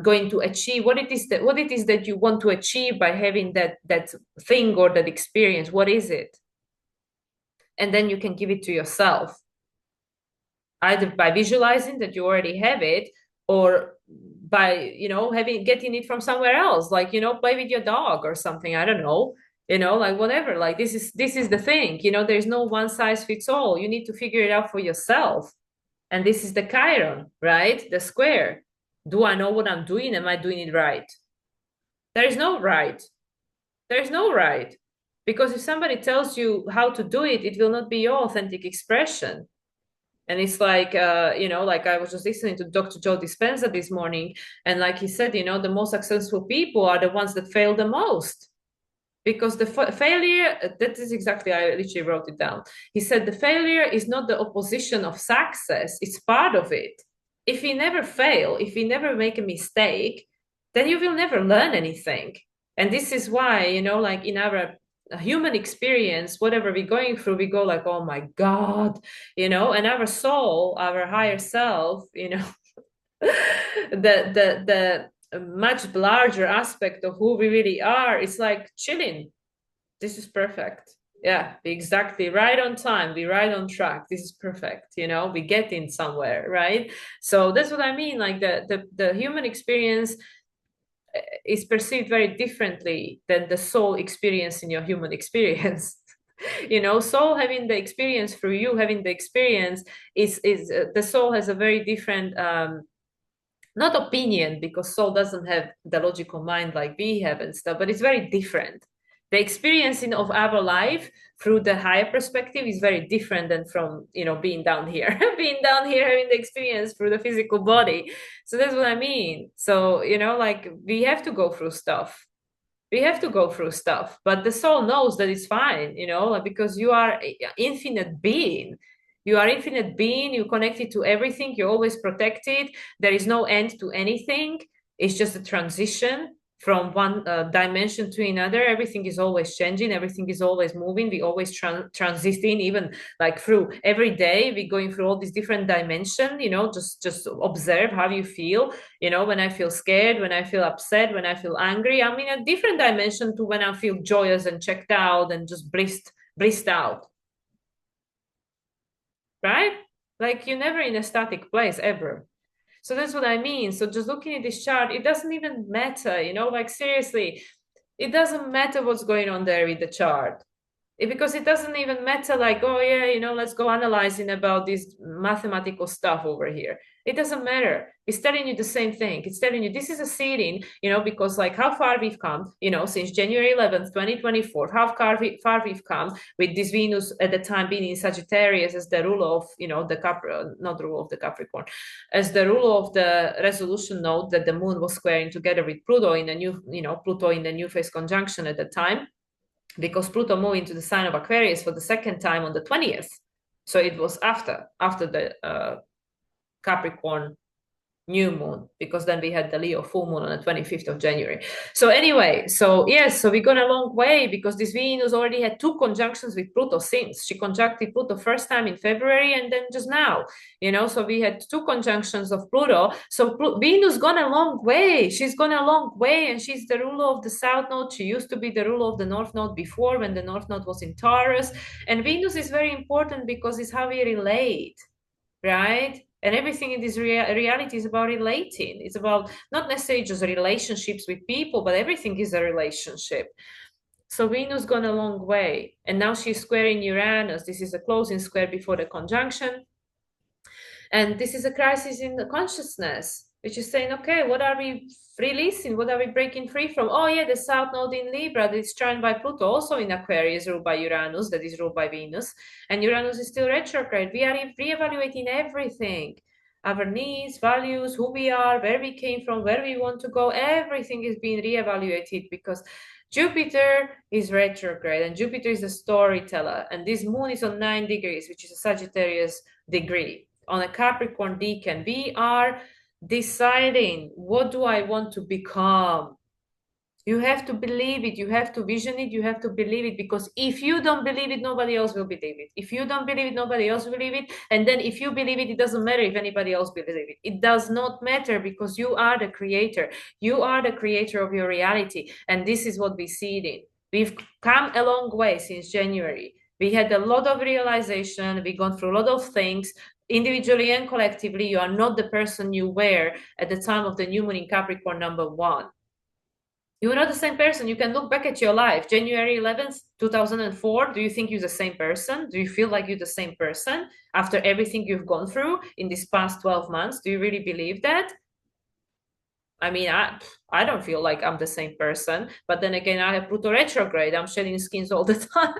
going to achieve what it is that you want to achieve by having that thing or that experience. What is it? And then you can give it to yourself, either by visualizing that you already have it, or by getting it from somewhere else, play with your dog or something. I don't know. Whatever, this is the thing, there's no one size fits all. You need to figure it out for yourself. And this is the Chiron, right? The square. Do I know what I'm doing? Am I doing it right? There is no right. There is no right. Because if somebody tells you how to do it, it will not be your authentic expression. And it's like, like I was just listening to Dr. Joe Dispenza this morning, and like he said, the most successful people are the ones that fail the most. Because the failure, that is exactly, I literally wrote it down. He said the failure is not the opposition of success, it's part of it. If we never fail, if we never make a mistake, then you will never learn anything. And this is why, like in our human experience, whatever we're going through, we go like, oh my God, and our soul, our higher self, the much larger aspect of who we really are, it's like chilling. This is perfect. Yeah, exactly. Right on time. We right on track. This is perfect. We get in somewhere, right? So that's what I mean. Like the human experience is perceived very differently than the soul experience in your human experience. Soul having the experience through you having the experience is the soul has a very different not opinion, because soul doesn't have the logical mind like we have and stuff, but it's very different. The experiencing of our life through the higher perspective is very different than from being down here being down here having the experience through the physical body. So that's what I mean. So like we have to go through stuff. But the soul knows that it's fine, like, because you are infinite being. You're connected to everything, you're always protected. There is no end to anything. It's just a transition from one dimension to another. Everything is always changing, everything is always moving. We always transiting, even like through every day we're going through all these different dimensions. Just observe how you feel. When I feel scared, when I feel upset, when I feel angry, I'm in a different dimension to when I feel joyous and checked out and just blissed out, right? Like you're never in a static place ever. So that's what I mean. So just looking at this chart, it doesn't even matter, like seriously, it doesn't matter what's going on there with the chart. Because it doesn't even matter like, oh yeah, let's go analyzing about this mathematical stuff over here. It doesn't matter. It's telling you the same thing. It's telling you this is a seeding, because like how far we've come, since January 11th, 2024, how far we've come with this Venus at the time being in Sagittarius as the ruler of, not the ruler of the Capricorn, as the ruler of the resolution node that the moon was squaring together with Pluto in the new phase conjunction at the time, because Pluto moved into the sign of Aquarius for the second time on the 20th. So it was after the Capricorn New Moon, because then we had the Leo full moon on the 25th of January. So anyway, so yes, so we've gone a long way, because this Venus already had two conjunctions with Pluto since. She conjuncted Pluto first time in February and then just now, so we had two conjunctions of Pluto. So Venus gone a long way. She's gone a long way, and she's the ruler of the South Node. She used to be the ruler of the North Node before, when the North Node was in Taurus. And Venus is very important because it's how we relate, right? And everything in this reality is about relating. It's about not necessarily just relationships with people, but everything is a relationship. So Venus gone a long way, and now she's squaring Uranus. This is a closing square before the conjunction, and this is a crisis in the consciousness, which is saying, okay, what are we releasing? What are we breaking free from? Oh yeah, the South Node in Libra that is trine by Pluto, also in Aquarius, ruled by Uranus, that is ruled by Venus, and Uranus is still retrograde. We are reevaluating everything. Our needs, values, who we are, where we came from, where we want to go, everything is being reevaluated, because Jupiter is retrograde, and Jupiter is a storyteller, and this moon is on 9 degrees, which is a Sagittarius degree. On a Capricorn decan, we are deciding, what do I want to become? You have to believe it, you have to vision it, you have to believe it, because if you don't believe it, nobody else will believe it. If you don't believe it, nobody else will believe it. And then if you believe it, it doesn't matter if anybody else believes it. It does not matter, because you are the creator. You are the creator of your reality. And this is what we see in. We've come a long way since January. We had a lot of realization. We've gone through a lot of things. Individually and collectively, you are not the person you were at the time of the new moon in Capricorn number 1. You're not the same person. You can look back at your life. January 11th, 2004. Do you think you're the same person? Do you feel like you're the same person after everything you've gone through in these past 12 months? Do you really believe that? I mean, I don't feel like I'm the same person, but then again, I have Pluto retrograde. I'm shedding skins all the time.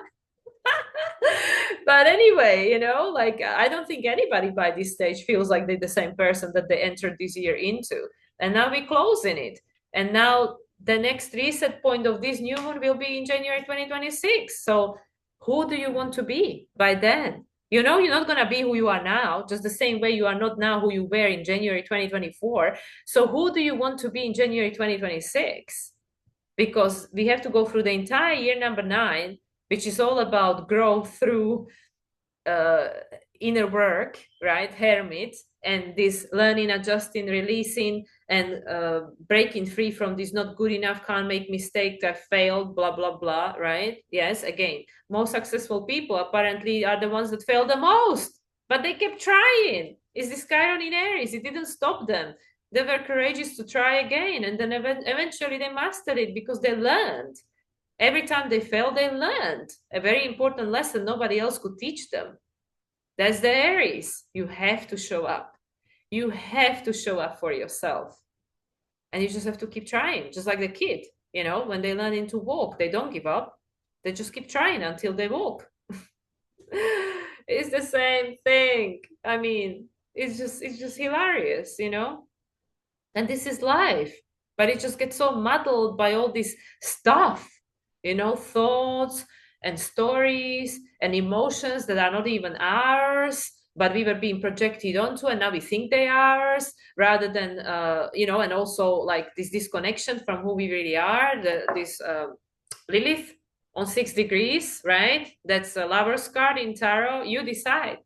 But anyway, like I don't think anybody by this stage feels like they're the same person that they entered this year into. And now we're closing it. And now the next reset point of this new moon will be in January 2026. So who do you want to be by then? You're not going to be who you are now, just the same way you are not now who you were in January 2024. So who do you want to be in January 2026? Because we have to go through the entire year number 9, which is all about growth through uh, inner work, right? Hermit, and this learning, adjusting, releasing, and breaking free from this not good enough, can't make mistakes, I failed, blah, blah, blah, right? Yes, again, most successful people apparently are the ones that fail the most, but they kept trying. Is this Chiron in Aries? It didn't stop them. They were courageous to try again, and then eventually they mastered it because they learned. Every time they failed, they learned a very important lesson nobody else could teach them. That's the Aries. You have to show up. You have to show up for yourself. And you just have to keep trying, just like the kid, when they learn to walk, they don't give up. They just keep trying until they walk. It's the same thing. I mean, it's just hilarious, And this is life. But it just gets so muddled by all this stuff, thoughts and stories and emotions that are not even ours, but we were being projected onto, and now we think they are ours, rather than, and also like this disconnection from who we really are, this Lilith on 6 degrees, right? That's a lover's card in tarot. You decide.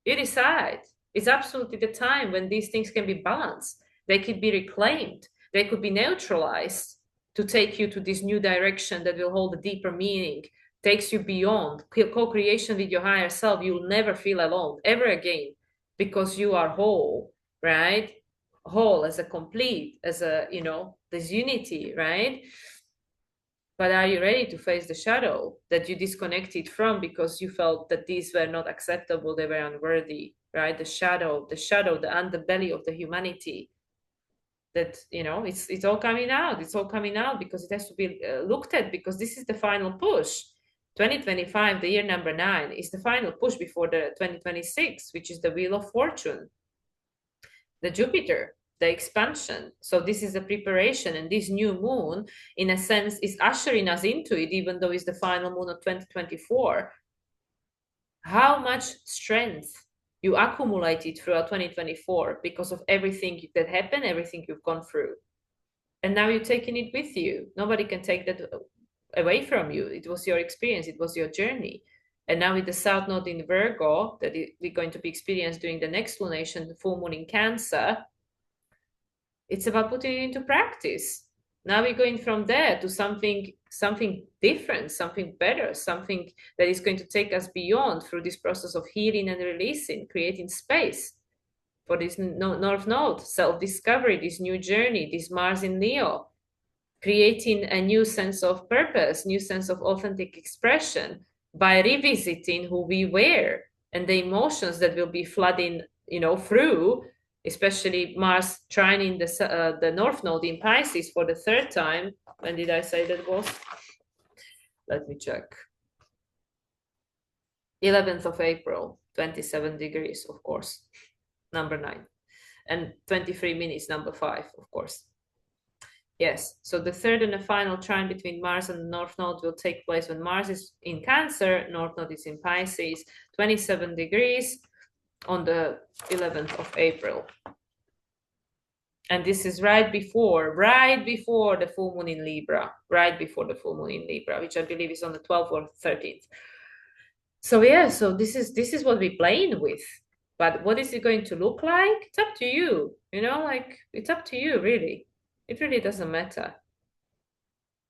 You decide. It's absolutely the time when these things can be balanced. They could be reclaimed. They could be neutralized to take you to this new direction that will hold a deeper meaning, takes you beyond co-creation with your higher self. You'll never feel alone ever again because you are whole, right? Whole as a complete, as a, this unity, right? But are you ready to face the shadow that you disconnected from because you felt that these were not acceptable, they were unworthy, right? The shadow, the underbelly of the humanity that, it's all coming out. It's all coming out because it has to be looked at, because this is the final push. 2025, the year number 9, is the final push before the 2026, which is the Wheel of Fortune, the Jupiter, the expansion. So this is the preparation, and this new moon, in a sense, is ushering us into it, even though it's the final moon of 2024. How much strength you accumulated throughout 2024 because of everything that happened, everything you've gone through. And now you're taking it with you. Nobody can take that away from you. It was your experience, it was your journey. And now with the South Node in Virgo that we're going to be experienced during the next lunation, the full moon in Cancer, it's about putting it into practice. Now we're going from there to something different, something better, something that is going to take us beyond through this process of healing and releasing, creating space for this North Node, self-discovery, this new journey, this Mars in Leo, creating a new sense of purpose, new sense of authentic expression by revisiting who we were and the emotions that will be flooding, through, especially Mars trining the North Node in Pisces for the 3rd time. When did I say that was? Let me check. 11th of April, 27 degrees, of course, number 9. And 23 minutes, number 5, of course. Yes, so the 3rd and the final trine between Mars and the North Node will take place when Mars is in Cancer, North Node is in Pisces, 27 degrees on the 11th of April. And this is right before the full moon in Libra, which I believe is on the 12th or 13th. So yeah, so this is what we're playing with. But what is it going to look like? It's up to you, it's up to you, really. It really doesn't matter.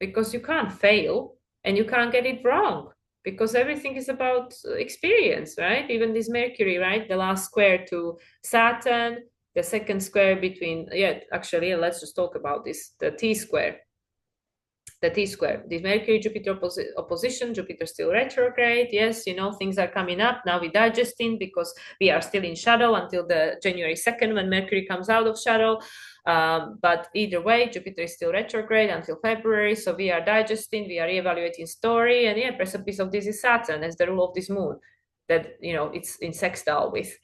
Because you can't fail and you can't get it wrong, because everything is about experience, right? Even this Mercury, right? The last square to Saturn, the second square between, let's just talk about this, the T square. the T-square, the Mercury-Jupiter opposition, Jupiter still retrograde. Yes, things are coming up. Now we're digesting because we are still in shadow until the January 2nd when Mercury comes out of shadow. But either way, Jupiter is still retrograde until February. So we are digesting, we are reevaluating story. And yeah, precipice of this is Saturn as the rule of this moon. That, it's in sextile with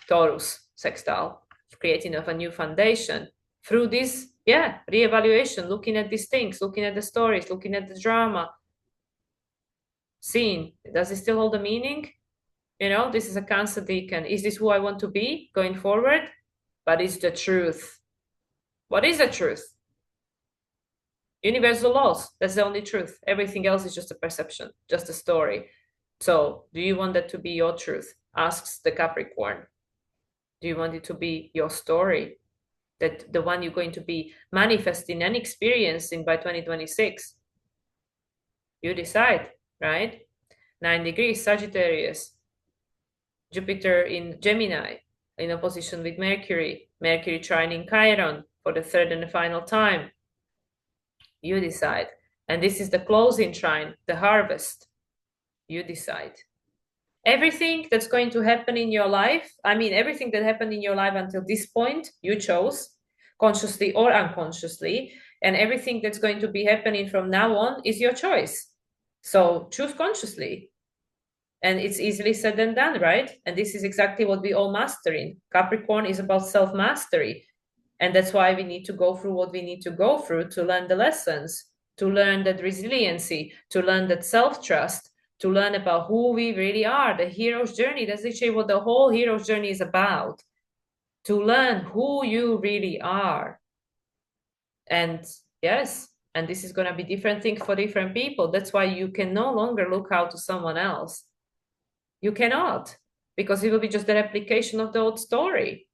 Taurus sextile, creating of a new foundation. Through this, reevaluation, looking at these things, looking at the stories, looking at the drama, seeing, does it still hold a meaning? This is a Cancer decan. Is this who I want to be going forward? But it's the truth. What is the truth? Universal laws. That's the only truth. Everything else is just a perception, just a story. So do you want that to be your truth? Asks the Capricorn. Do you want it to be your story? That the one you're going to be manifesting and experiencing by 2026? You decide, right? 9 degrees, Sagittarius. Jupiter in Gemini, in opposition with Mercury. Mercury trine in Chiron for the third and the final time. You decide. And this is the closing trine, the harvest. You decide. Everything that's going to happen in your life, everything that happened in your life until this point, you chose, consciously or unconsciously, and everything that's going to be happening from now on is your choice. So choose consciously. And it's easily said than done, right? And this is exactly what we all mastering. Capricorn is about self-mastery. And that's why we need to go through what we need to go through to learn the lessons, to learn that resiliency, to learn that self-trust, to learn about who we really are, the hero's journey. That's actually what the whole hero's journey is about. To learn who you really are. And yes, and this is going to be different thing for different people. That's why you can no longer look out to someone else. You cannot, because it will be just the replication of the old story.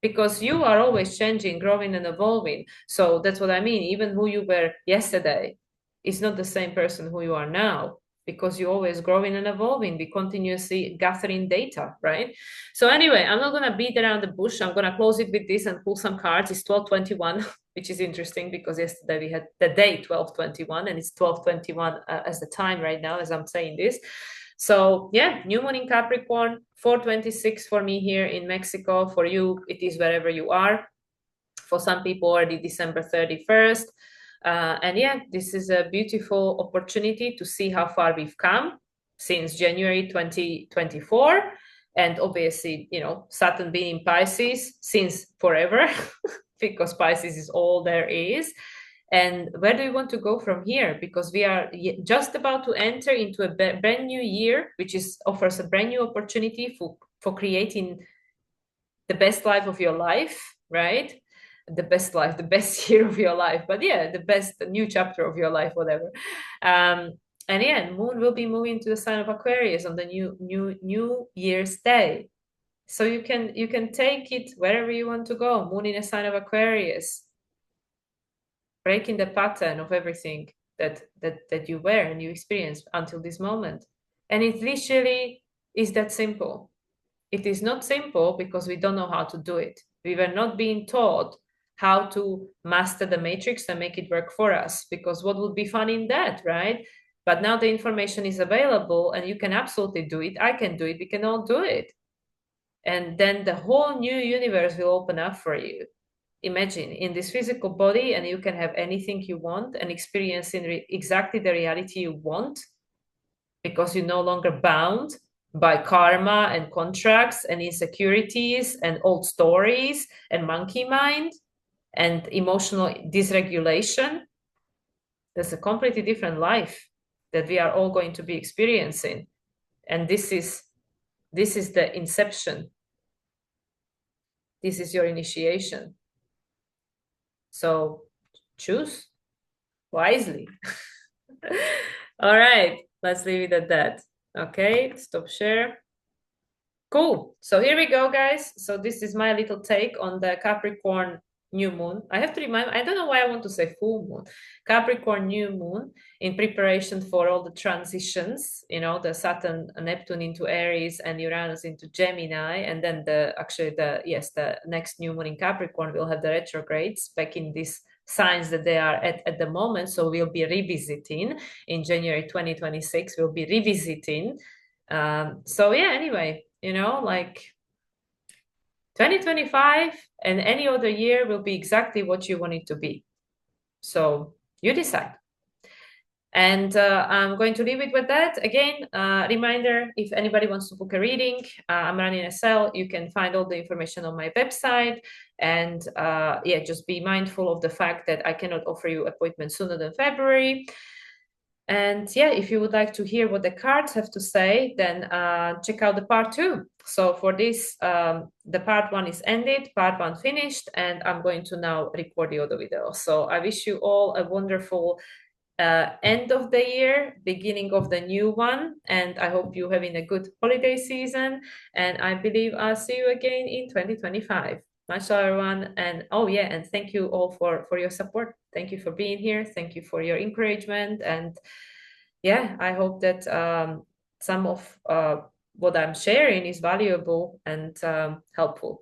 Because you are always changing, growing, and evolving. So that's what I mean. Even who you were yesterday is not the same person who you are now, because you're always growing and evolving. We continuously gathering data, right? So anyway, I'm not going to beat around the bush. I'm going to close it with this and pull some cards. It's 12:21, which is interesting because yesterday we had the day 12:21 and it's 12:21 as the time right now as I'm saying this. So yeah, new moon in Capricorn, 4:26 for me here in Mexico. For you, it is wherever you are. For some people, already December 31st. And yeah, this is a beautiful opportunity to see how far we've come since January 2024. And obviously, Saturn being in Pisces since forever, because Pisces is all there is. And where do we want to go from here? Because we are just about to enter into a brand new year, which offers a brand new opportunity for creating the best life of your life, right? The best life, the best year of your life. But yeah, the best new chapter of your life, whatever. And yeah, Moon will be moving to the sign of Aquarius on the new Year's Day. So you can take it wherever you want to go. Moon in a sign of Aquarius, breaking the pattern of everything that you were and you experienced until this moment. And it literally is that simple. It is not simple because we don't know how to do it. We were not being taught how to master the matrix and make it work for us, because what would be fun in that, right? But now the information is available and you can absolutely do it. I can do it. We can all do it. And then the whole new universe will open up for you. Imagine in this physical body, and you can have anything you want and experience in exactly the reality you want, because you're no longer bound by karma and contracts and insecurities and old stories and monkey mind and emotional dysregulation. There's a completely different life that we are all going to be experiencing. And this is the inception. This is your initiation. So choose wisely. All right, let's leave it at that. Okay, stop share. Cool. So here we go, guys. So this is my little take on the Capricorn new moon. I have to remind, I don't know why I want to say full moon. Capricorn new moon in preparation for all the transitions, the Saturn, Neptune into Aries and Uranus into Gemini. And then the next new moon in Capricorn will have the retrogrades back in this signs that they are at the moment. So we'll be revisiting in January 2026, we'll be revisiting. So yeah, anyway, like 2025 and any other year will be exactly what you want it to be. So you decide. And I'm going to leave it with that. Again, reminder, if anybody wants to book a reading, I'm running a sale. You can find all the information on my website. And yeah, just be mindful of the fact that I cannot offer you appointments sooner than February. And yeah, if you would like to hear what the cards have to say, then check out the part 2. So for this, the part 1 is ended, part 1 finished, and I'm going to now record the other video. So I wish you all a wonderful end of the year, beginning of the new one, and I hope you're having a good holiday season. And I believe I'll see you again in 2025. Much love, everyone. And oh yeah, and thank you all for your support. Thank you for being here. Thank you for your encouragement. And yeah, I hope that some of what I'm sharing is valuable and helpful.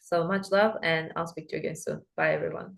So much love, and I'll speak to you again soon. Bye, everyone.